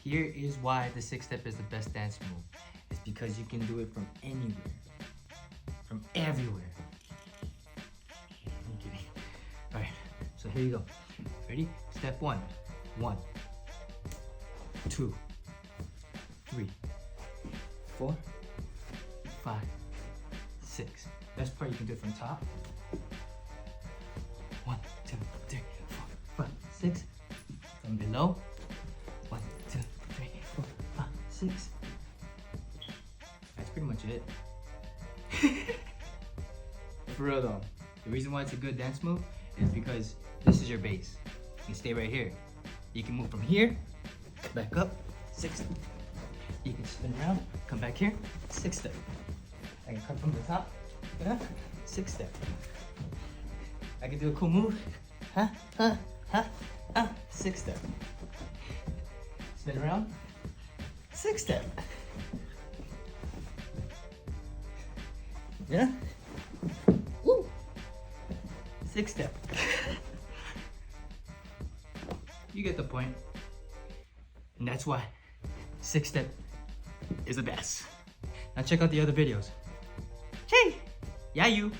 Here is why the 6-step is the best dance move. It's because you can do it from anywhere, from everywhere. I'm kidding. All right, so here you go. Ready? Step 1. 1, 2, 3, 4, 5, 6. Best part, you can do it from top. 1, 2, 3, 4, 5, 6. From below. 1, 2, 3, 4, 5, 6. That's pretty much it. For real though, the reason why it's a good dance move is because this is your base. You can stay right here. You can move from here, back up, 6. You can spin around, come back here, 6-step. I can come from the top, 6-step. I can do a cool move, 6-step. Spin around, 6-step. Yeah? Woo! 6-step. You get the point. And that's why 6-step is the best. Now check out the other videos. Hey! Yeah, you!